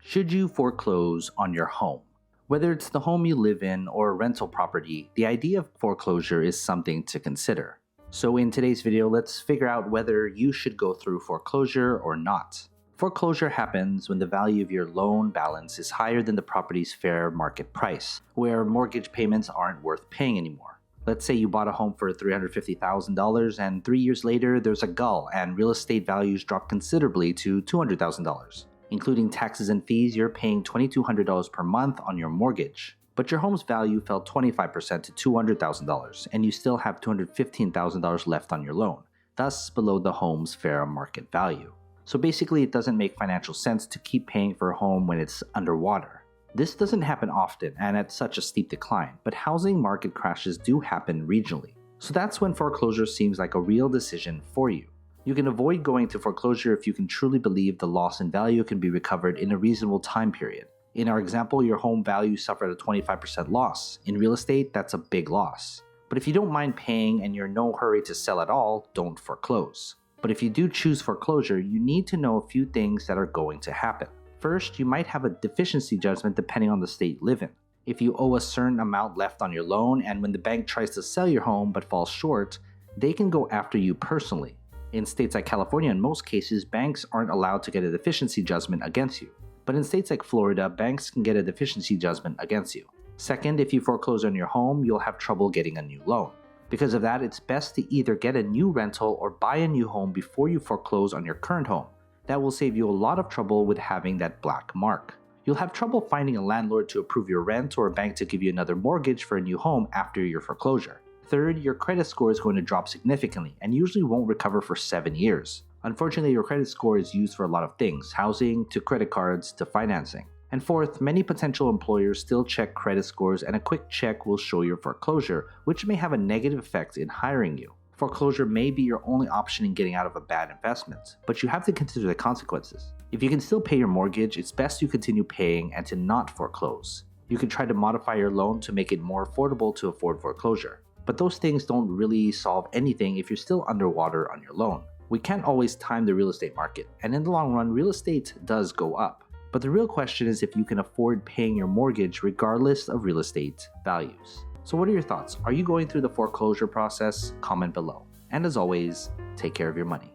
Should you foreclose on your home? Whether it's the home you live in or a rental property, the idea of foreclosure is something to consider. So in today's video, let's figure out whether you should go through foreclosure or not. Foreclosure happens when the value of your loan balance is higher than the property's fair market price, where mortgage payments aren't worth paying anymore. Let's say you bought a home for $350,000 and 3 years later there's a gull and real estate values drop considerably to $200,000. Including taxes and fees, you're paying $2,200 per month on your mortgage. But your home's value fell 25% to $200,000 and you still have $215,000 left on your loan, thus below the home's fair market value. So basically it doesn't make financial sense to keep paying for a home when it's underwater. This doesn't happen often and at such a steep decline, but housing market crashes do happen regionally. So that's when foreclosure seems like a real decision for you. You can avoid going to foreclosure if you can truly believe the loss in value can be recovered in a reasonable time period. In our example, your home value suffered a 25% loss. In real estate, that's a big loss. But if you don't mind paying and you're in no hurry to sell at all, don't foreclose. But if you do choose foreclosure, you need to know a few things that are going to happen. First, you might have a deficiency judgment depending on the state you live in. If you owe a certain amount left on your loan and when the bank tries to sell your home but falls short, they can go after you personally. In states like California, in most cases, banks aren't allowed to get a deficiency judgment against you. But in states like Florida, banks can get a deficiency judgment against you. Second, if you foreclose on your home, you'll have trouble getting a new loan. Because of that, it's best to either get a new rental or buy a new home before you foreclose on your current home. That will save you a lot of trouble with having that black mark. You'll have trouble finding a landlord to approve your rent or a bank to give you another mortgage for a new home after your foreclosure. Third, your credit score is going to drop significantly and usually won't recover for 7 years. Unfortunately, your credit score is used for a lot of things, housing, to credit cards, to financing. And fourth, many potential employers still check credit scores and a quick check will show your foreclosure, which may have a negative effect in hiring you. Foreclosure may be your only option in getting out of a bad investment, but you have to consider the consequences. If you can still pay your mortgage, it's best you continue paying and to not foreclose. You can try to modify your loan to make it more affordable to afford foreclosure. But those things don't really solve anything if you're still underwater on your loan. We can't always time the real estate market, and in the long run, real estate does go up. But the real question is if you can afford paying your mortgage regardless of real estate values. So what are your thoughts? Are you going through the foreclosure process? Comment below. And as always, take care of your money.